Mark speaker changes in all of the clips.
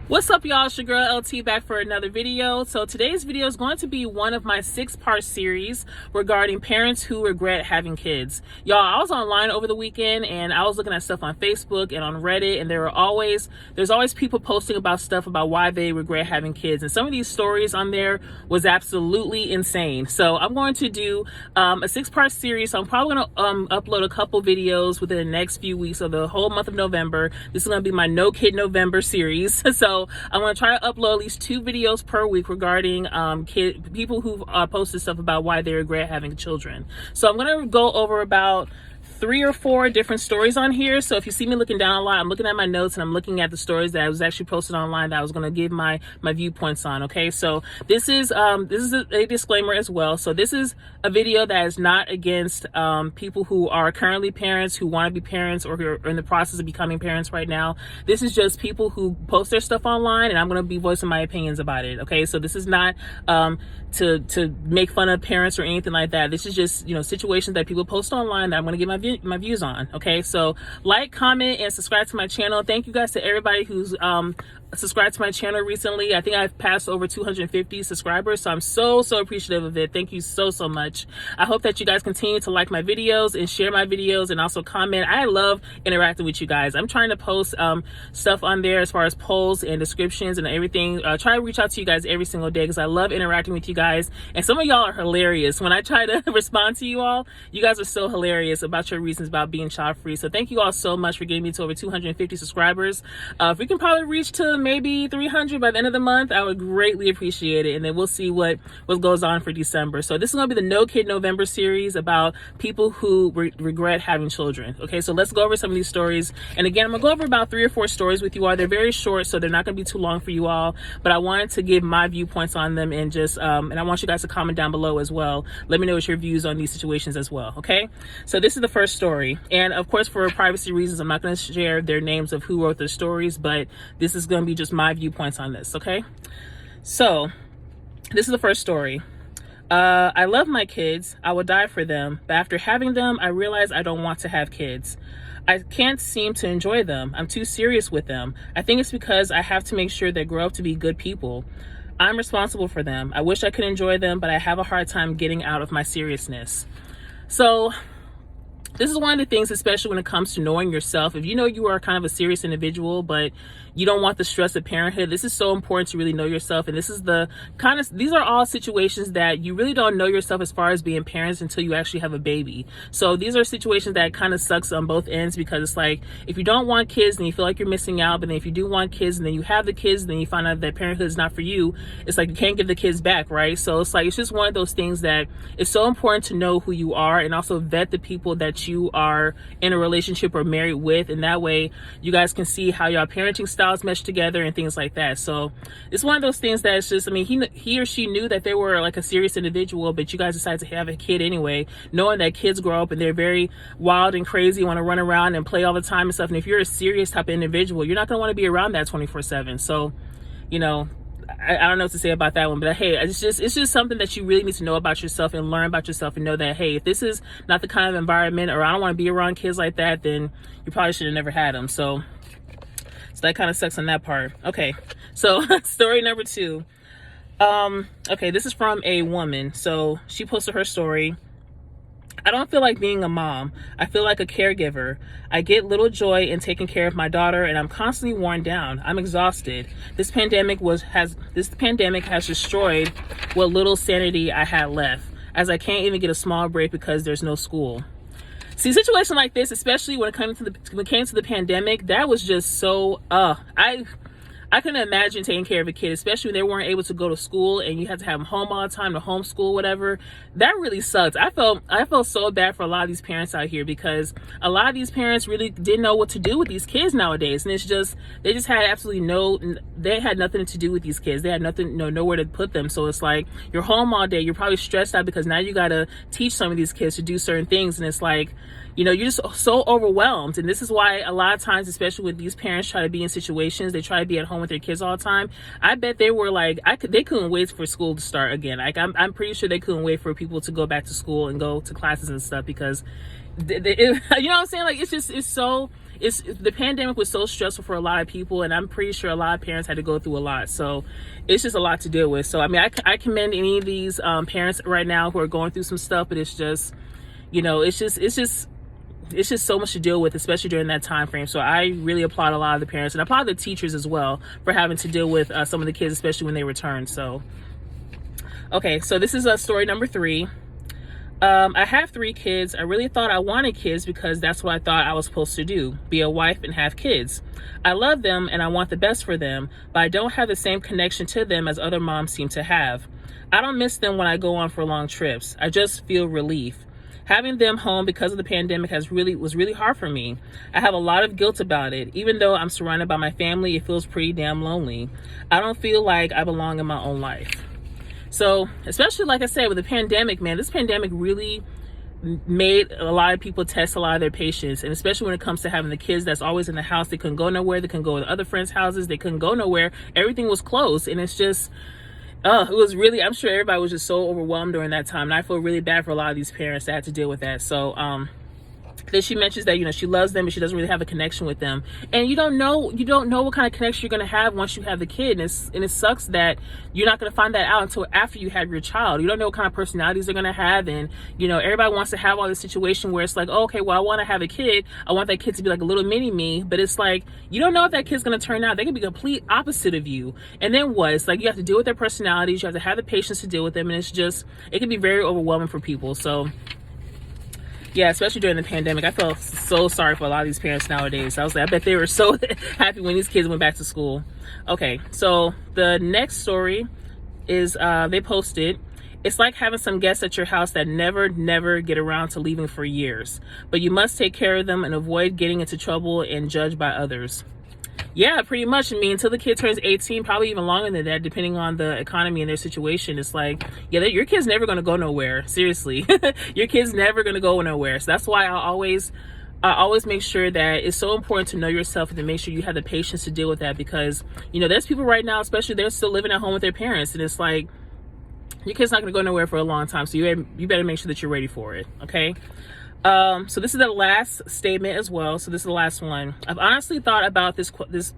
Speaker 1: What's up, y'all? It's your girl LT back for another video. So today's video is going to be one of my 6-part series regarding parents who regret having kids. Y'all, I was online over the weekend and I was looking at stuff on Facebook and on Reddit, and there's always people posting about stuff about why they regret having kids. And some of these stories on there was absolutely insane. So I'm going to do a 6-part series. So I'm probably going to upload a couple videos within the next few weeks of the whole month of November. This is going to be my No Kid November series. So I'm going to try to upload at least 2 videos per week regarding people who've posted stuff about why they regret having children. So I'm going to go over about 3 or 4 different stories on here. So if you see me looking down a lot, I'm looking at my notes and I'm looking at the stories that was actually posted online that I was going to give my viewpoints on. Okay, so this is a disclaimer as well. So this is a video that is not against people who are currently parents, who want to be parents, or who are in the process of becoming parents right now. This is just people who post their stuff online, and I'm going to be voicing my opinions about it. Okay, so this is not to make fun of parents or anything like that. This is just, situations that people post online that I'm going to give my views on. Okay, so like, comment, and subscribe to my channel. Thank you guys to everybody who's subscribed to my channel recently. I think I've passed over 250 subscribers, so I'm so appreciative of it. Thank you so much. I hope that you guys continue to like my videos and share my videos and also comment. I love interacting with you guys. I'm trying to post stuff on there as far as polls and descriptions and everything. Try to reach out to you guys every single day because I love interacting with you guys, and some of y'all are hilarious. When I try to respond to you all, you guys are so hilarious about your reasons about being child free. So thank you all so much for getting me to over 250 subscribers. If we can probably reach to maybe 300 by the end of the month, I would greatly appreciate it, and then we'll see what goes on for December. So this is going to be the No Kid November series about people who regret having children. Okay, so let's go over some of these stories, and again, I'm gonna go over about 3 or 4 stories with you all. They're very short, so they're not going to be too long for you all, but I wanted to give my viewpoints on them, and just and I want you guys to comment down below as well. Let me know what your views on these situations as well. Okay, so this is the first story, and of course, for privacy reasons, I'm not going to share their names of who wrote their stories, but this is going to be just my viewpoints on this. Okay, so this is the first story. I love my kids. I would die for them, but after having them, I realize I don't want to have kids. I can't seem to enjoy them. I'm too serious with them. I think it's because I have to make sure they grow up to be good people. I'm responsible for them. I wish I could enjoy them, but I have a hard time getting out of my seriousness. So this is one of the things, especially when it comes to knowing yourself. If you know you are kind of a serious individual, but you don't want the stress of parenthood, this is so important to really know yourself. And this is these are all situations that you really don't know yourself as far as being parents until you actually have a baby. So these are situations that kind of sucks on both ends, because it's like, if you don't want kids, then you feel like you're missing out. But then if you do want kids, and then you have the kids, then you find out that parenthood is not for you. It's like you can't give the kids back, right? So it's like, it's just one of those things that it's so important to know who you are, and also vet the people that you are in a relationship or married with, and that way you guys can see how your parenting styles mesh together and things like that. So it's one of those things that it's just, I mean, he or she knew that they were like a serious individual, but you guys decided to have a kid anyway, knowing that kids grow up and they're very wild and crazy, want to run around and play all the time and stuff. And if you're a serious type of individual, you're not going to want to be around that 24/7. So, I don't know what to say about that one, but hey, it's just something that you really need to know about yourself and learn about yourself, and know that, hey, if this is not the kind of environment, or I don't want to be around kids like that, then you probably should have never had them. So that kind of sucks on that part. Okay, so story number 2. Okay, this is from a woman. So she posted her story. I don't feel like being a mom. I feel like a caregiver. I get little joy in taking care of my daughter, and I'm constantly worn down. I'm exhausted. This pandemic has destroyed what little sanity I had left, as I can't even get a small break because there's no school. See, a situation like this, especially when it came to the pandemic, that was just so I couldn't imagine taking care of a kid, especially when they weren't able to go to school and you had to have them home all the time to homeschool, whatever. That really sucks. I felt so bad for a lot of these parents out here, because a lot of these parents really didn't know what to do with these kids nowadays. And it's just, they just had they had nothing to do with these kids. They had nothing, nowhere to put them. So it's like, you're home all day. You're probably stressed out because now you got to teach some of these kids to do certain things. And it's like, you're just so overwhelmed. And this is why a lot of times, especially with these parents, try to be in situations, they try to be at home with their kids all the time. I bet they were like, they couldn't wait for school to start again. Like, I'm pretty sure they couldn't wait for people to go back to school and go to classes and stuff, because you know what I'm saying? Like, it's the pandemic was so stressful for a lot of people, and I'm pretty sure a lot of parents had to go through a lot. So it's just a lot to deal with. So I mean, I commend any of these parents right now who are going through some stuff, but it's just, you know, it's just so much to deal with, especially during that time frame. So I really applaud a lot of the parents, and I applaud the teachers as well for having to deal with some of the kids, especially when they return. So okay, so this is story number 3. I have 3 kids. I really thought I wanted kids because that's what I thought I was supposed to do, be a wife and have kids. I love them and I want the best for them, but I don't have the same connection to them as other moms seem to have. I don't miss them when I go on for long trips. I just feel relief. Having them home because of the pandemic was really hard for me. I have a lot of guilt about it. Even though I'm surrounded by my family, it feels pretty damn lonely. I don't feel like I belong in my own life. So, especially like I said, with the pandemic, man, this pandemic really made a lot of people test a lot of their patience. And especially when it comes to having the kids that's always in the house, they couldn't go nowhere. They couldn't go to other friends' houses. They couldn't go nowhere. Everything was closed. And it's just, it was really, I'm sure everybody was just so overwhelmed during that time. And I feel really bad for a lot of these parents that had to deal with that. So, then she mentions that, you know, she loves them, but she doesn't really have a connection with them. And you don't know what kind of connection you're going to have once you have the kid. And it sucks that you're not going to find that out until after you have your child. You don't know what kind of personalities they're going to have. And, you know, everybody wants to have all this situation where it's like, oh, okay, well, I want to have a kid. I want that kid to be like a little mini me. But it's like, you don't know if that kid's going to turn out. They can be complete opposite of you. And then what? It's like you have to deal with their personalities. You have to have the patience to deal with them. And it's just, it can be very overwhelming for people. So yeah, especially during the pandemic, I felt so sorry for a lot of these parents nowadays. I was like, I bet they were so happy when these kids went back to school. Okay, so the next story is they posted, it's like having some guests at your house that never get around to leaving for years, but you must take care of them and avoid getting into trouble and judged by others. Yeah, pretty much. I mean, until the kid turns 18, probably even longer than that, depending on the economy and their situation. It's like, yeah, your kid's never going to go nowhere. Seriously, your kid's never going to go nowhere. So that's why I always make sure that it's so important to know yourself and to make sure you have the patience to deal with that, because, you know, there's people right now, especially they're still living at home with their parents, and it's like, your kid's not going to go nowhere for a long time. So you better make sure that you're ready for it. Okay. So this is the last statement as well. So this is the last one. I've honestly thought about this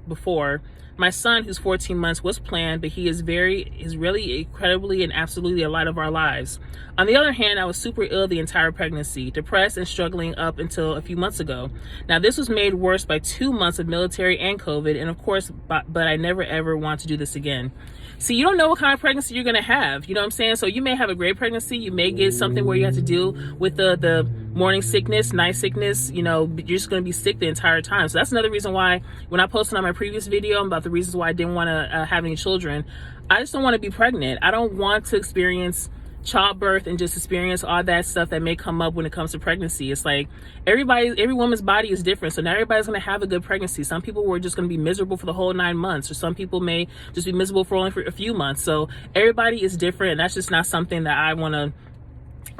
Speaker 1: before. My son, who's 14 months, was planned, but he is really incredibly and absolutely a lot of our lives. On the other hand, I was super ill the entire pregnancy, depressed and struggling up until a few months ago. Now, this was made worse by 2 months of military and COVID, and of course, but I never ever want to do this again. See, you don't know what kind of pregnancy you're going to have. You know what I'm saying? So you may have a great pregnancy. You may get something where you have to deal with the morning sickness, night sickness. You know, you're just going to be sick the entire time. So that's another reason why when I posted on my previous video about the reasons why I didn't want to have any children, I just don't want to be pregnant. I don't want to experience childbirth and just experience all that stuff that may come up when it comes to pregnancy. It's like every woman's body is different, so not everybody's going to have a good pregnancy. Some people were just going to be miserable for the whole 9 months, or some people may just be miserable for only for a few months. So everybody is different, and that's just not something that I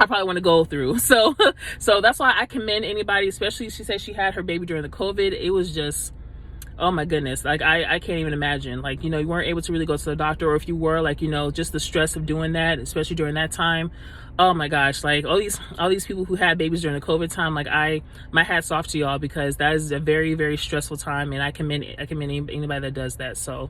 Speaker 1: probably want to go through. So that's why I commend anybody, especially she said she had her baby during the COVID. It was just, oh my goodness, like I can't even imagine, like, you know, you weren't able to really go to the doctor, or if you were, like, you know, just the stress of doing that, especially during that time. Oh my gosh, like all these people who had babies during the COVID time, like my hat's off to y'all, because that is a very, very stressful time, and I commend anybody that does that. So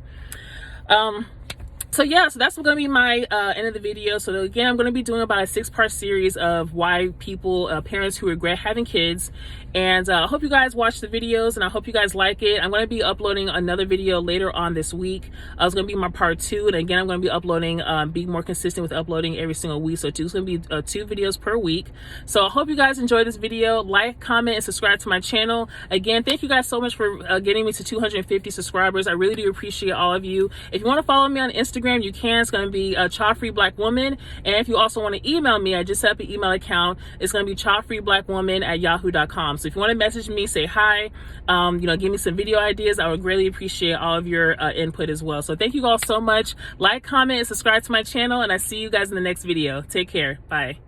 Speaker 1: yeah, so that's going to be my end of the video. So again, I'm going to be doing about a 6-part series of why parents who regret having kids. And I hope you guys watch the videos, and I hope you guys like it. I'm going to be uploading another video later on this week. It's going to be my part 2. And again, I'm going to be uploading, be more consistent with uploading every single week. So it's going to be 2 videos per week. So I hope you guys enjoyed this video. Like, comment, and subscribe to my channel. Again, thank you guys so much for getting me to 250 subscribers. I really do appreciate all of you. If you want to follow me on Instagram, you can. It's going to be Child-Free Black Woman. And if you also want to email me, I just set up an email account. It's going to be childfreeblackwoman@yahoo.com. So if you want to message me, say hi, you know, give me some video ideas, I would greatly appreciate all of your input as well. So thank you all so much. Like, comment, and subscribe to my channel, and I see you guys in the next video. Take care. Bye.